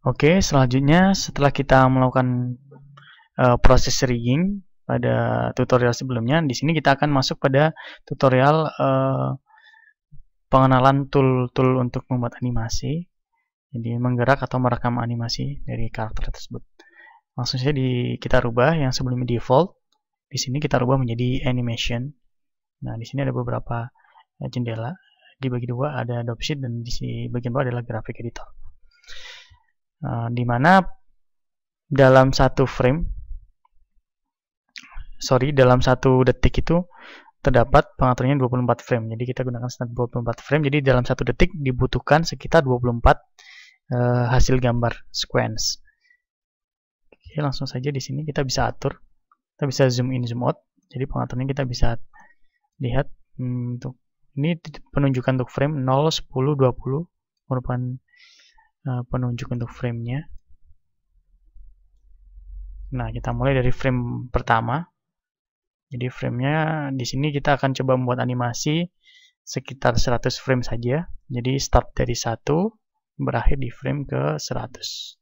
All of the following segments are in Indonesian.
Oke, selanjutnya setelah kita melakukan proses rigging pada tutorial sebelumnya, di sini kita akan masuk pada tutorial pengenalan tool-tool untuk membuat animasi, jadi menggerak atau merekam animasi dari karakter tersebut. Langsung saja kita rubah yang sebelumnya default, di sini kita rubah menjadi animation. Nah, di sini ada beberapa jendela, dibagi dua, ada Adobe Sheet dan di bagian bawah adalah graphic editor. Di mana dalam satu detik itu terdapat pengaturannya 24 frame. Jadi kita gunakan standar 24 frame. Jadi dalam satu detik dibutuhkan sekitar 24 hasil gambar sequence. Oke, langsung saja di sini kita bisa atur. Kita bisa zoom in, zoom out. Jadi pengaturannya kita bisa lihat untuk ini penunjukan untuk frame 0, 10, 20 merupakan penunjuk untuk framenya. Nah, kita mulai dari frame pertama. Jadi framenya di sini kita akan coba membuat animasi sekitar 100 frame saja. Jadi start dari 1, berakhir di frame ke 100.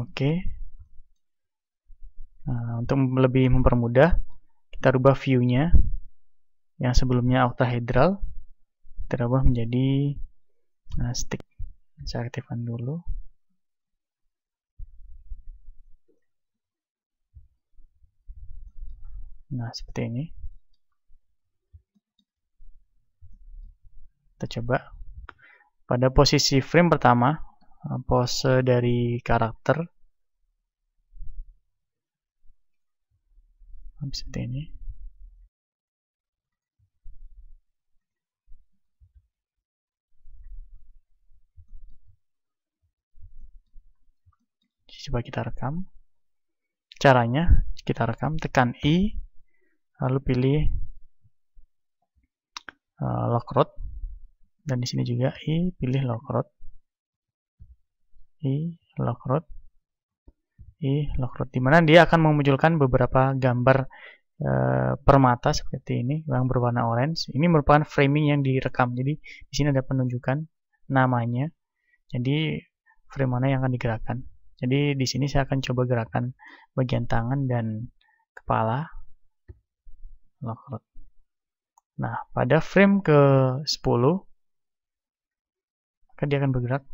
Oke. Nah, untuk lebih mempermudah, kita rubah view-nya. Yang sebelumnya octahedral, kita rubah menjadi stick. Saya aktifkan dulu. Nah, seperti ini. Kita coba. Pada posisi frame pertama, pose dari karakter. Seperti ini. Coba kita rekam. Caranya, kita rekam, tekan I, lalu pilih lock rod, dan di sini juga I, pilih lock rod, I, lock rod, I, lock rod, dimana dia akan memunculkan beberapa gambar permata seperti ini yang berwarna orange. Ini merupakan framing yang direkam. Jadi di sini ada penunjukan namanya. Jadi frame mana yang akan digerakkan. Jadi di sini saya akan coba gerakan bagian tangan dan kepala. Lock rod. Nah, pada frame ke-10 maka dia akan bergerak.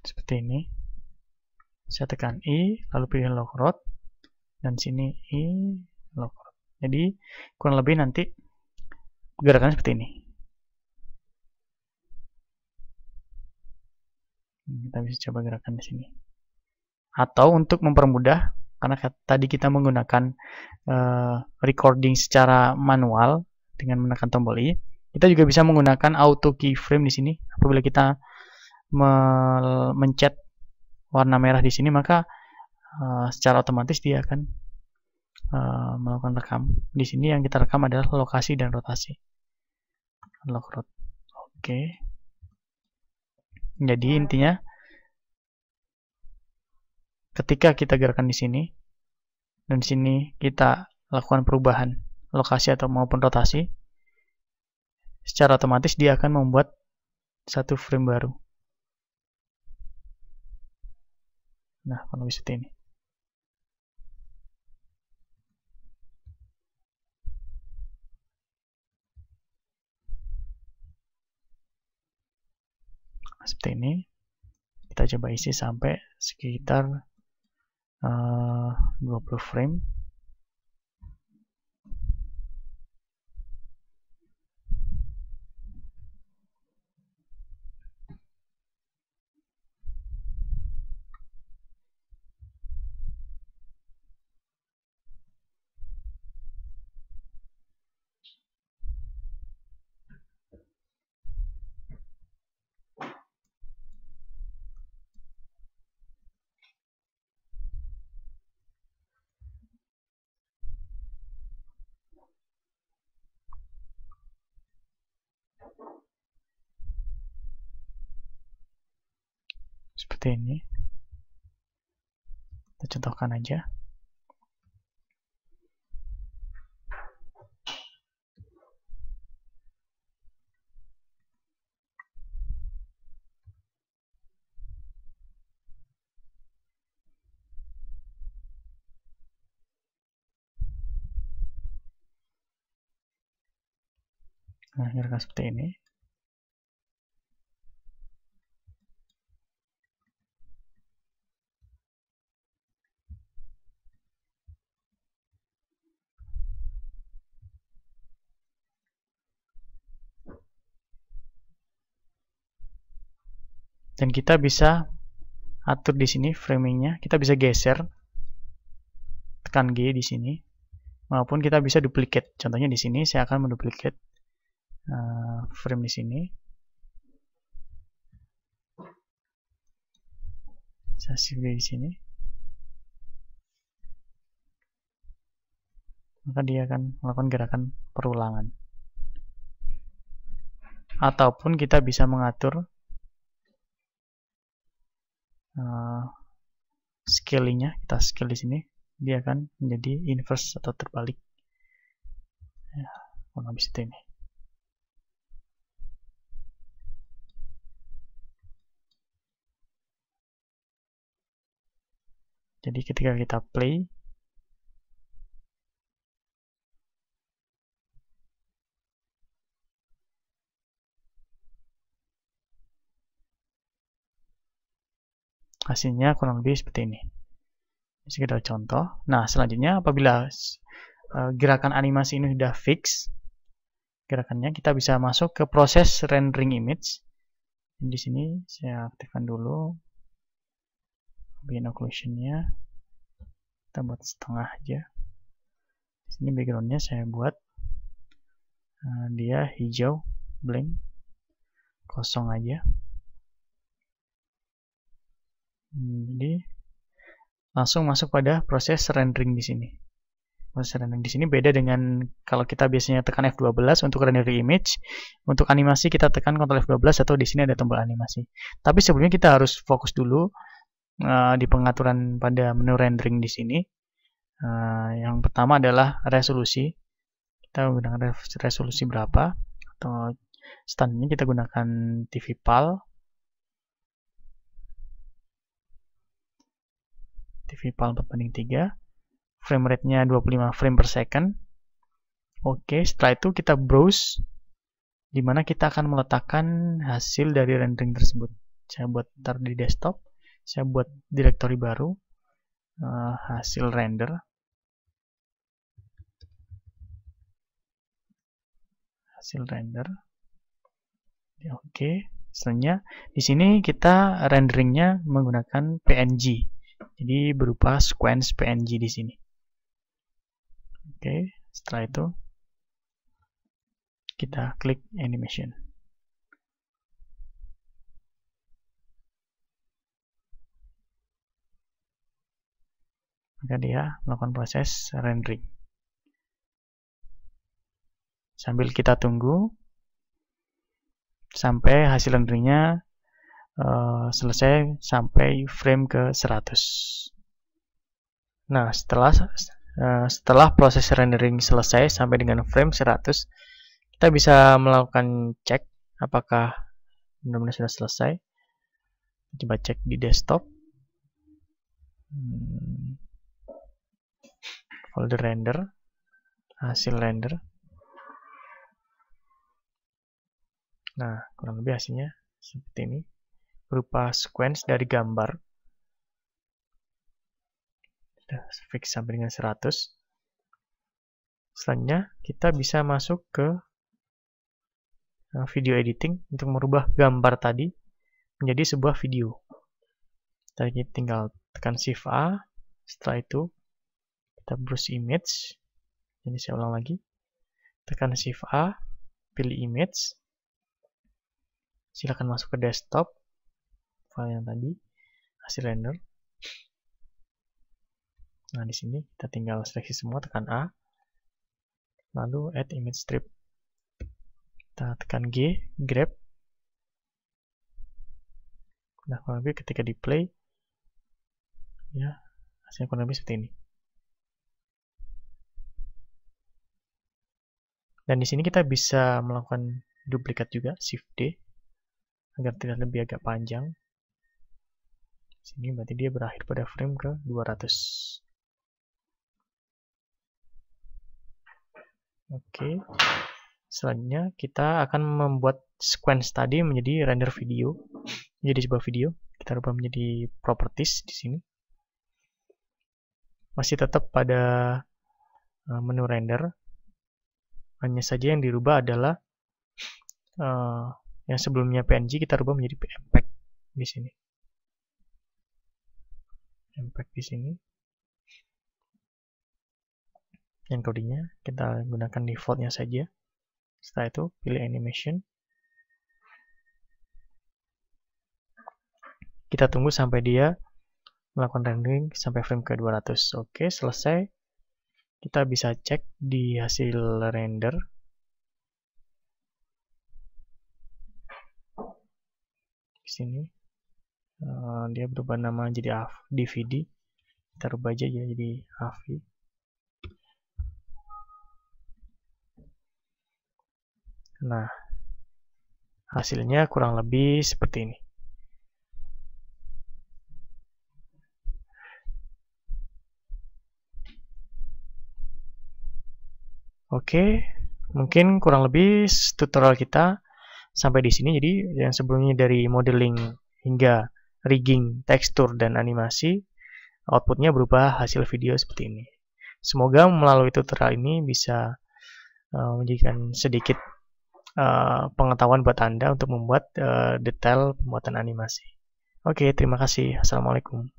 Seperti ini. Saya tekan I, lalu pilih lock rod, dan sini I, lock rod. Jadi kurang lebih nanti gerakannya seperti ini. Kita bisa coba gerakan di sini. Atau untuk mempermudah, karena tadi kita menggunakan recording secara manual dengan menekan tombol I, kita juga bisa menggunakan auto keyframe di sini. Apabila kita mencet warna merah di sini, maka secara otomatis dia akan melakukan rekam. Di sini yang kita rekam adalah lokasi dan rotasi. Lock rod. Oke. Jadi intinya ketika kita gerakan di sini dan di sini kita lakukan perubahan lokasi atau maupun rotasi, secara otomatis dia akan membuat satu frame baru. Nah, kalau bisa seperti ini. Seperti ini. Kita coba isi sampai sekitar 20 frame. Seperti ini. Kita contohkan aja. Nah, kira-kira seperti ini. Dan kita bisa atur di sini framingnya, kita bisa geser, tekan G di sini, maupun kita bisa duplicate. Contohnya di sini saya akan menduplicate frame di sini. Saya save di sini. Maka dia akan melakukan gerakan perulangan. Ataupun kita bisa mengatur scalingnya, kita scale di sini, dia akan menjadi inverse atau terbalik. Ya, habis itu ini. Jadi ketika kita play, hasilnya kurang lebih seperti ini. Ini sekedar contoh. Nah, selanjutnya apabila gerakan animasi ini sudah fix, gerakannya kita bisa masuk ke proses rendering image. Di sini saya aktifkan dulu ambient occlusion-nya. Kita buat setengah aja. Di sini background-nya saya buat dia hijau, blank, kosong aja. Jadi langsung masuk pada proses rendering di sini. Proses rendering di sini beda dengan kalau kita biasanya tekan F12 untuk rendering image, untuk animasi kita tekan Ctrl F12 atau di sini ada tombol animasi. Tapi sebelumnya kita harus fokus dulu di pengaturan pada menu rendering di sini. Yang pertama adalah resolusi. Kita gunakan resolusi berapa? Atau standarnya kita gunakan TV PAL. TV PAL 4:3, frame rate-nya 25 frame per second. Oke, setelah itu kita browse, di mana kita akan meletakkan hasil dari rendering tersebut. Saya buat ntar di desktop, saya buat directory baru, hasil render. Hasil render. Oke, selanjutnya di sini kita renderingnya menggunakan PNG. Jadi berupa sequence PNG di sini. Oke, setelah itu kita klik animation. Maka dia melakukan proses rendering. Sambil kita tunggu sampai hasil renderingnya selesai sampai frame ke 100. Nah, setelah proses rendering selesai sampai dengan frame 100, kita bisa melakukan cek apakah benar-benar sudah selesai. Coba cek di desktop. Folder render, hasil render. Nah, kurang lebih hasilnya seperti ini. Berupa sequence dari gambar. Sudah fix sampai dengan 100. Selanjutnya, kita bisa masuk ke video editing untuk merubah gambar tadi menjadi sebuah video. Jadi tinggal tekan Shift A. Setelah itu, kita browse image. Jadi saya ulang lagi. Tekan Shift A, pilih image. Silakan masuk ke desktop. File yang tadi, hasil render. Nah, di sini kita tinggal seleksi semua, tekan A. Lalu add image strip. Kita tekan G, grab. Nah, kurang lebih ketika di play, ya, hasilnya kurang lebih seperti ini. Dan di sini kita bisa melakukan duplikat juga, Shift D, agar tidak lebih agak panjang. Di sini berarti dia berakhir pada frame ke 200. Oke. Selanjutnya kita akan membuat sequence tadi menjadi render video, menjadi sebuah video. Kita rubah menjadi properties di sini. Masih tetap pada menu render. Hanya saja yang dirubah adalah yang sebelumnya PNG kita rubah menjadi MPEG di sini. MPEG di sini. Yang codingnya kita gunakan defaultnya saja. Setelah itu pilih animation. Kita tunggu sampai dia melakukan rendering sampai frame ke 200. Oke, selesai. Kita bisa cek di hasil render. Di sini dia berubah nama jadi DVD. Kita rubah aja ya jadi AVI. Nah, hasilnya kurang lebih seperti ini. Oke, mungkin kurang lebih tutorial kita sampai di sini. Jadi yang sebelumnya dari modeling hingga rigging, tekstur, dan animasi, outputnya berupa hasil video seperti ini. Semoga melalui tutorial ini bisa menjadikan sedikit pengetahuan buat Anda untuk membuat detail pembuatan animasi. Oke, terima kasih. Assalamualaikum.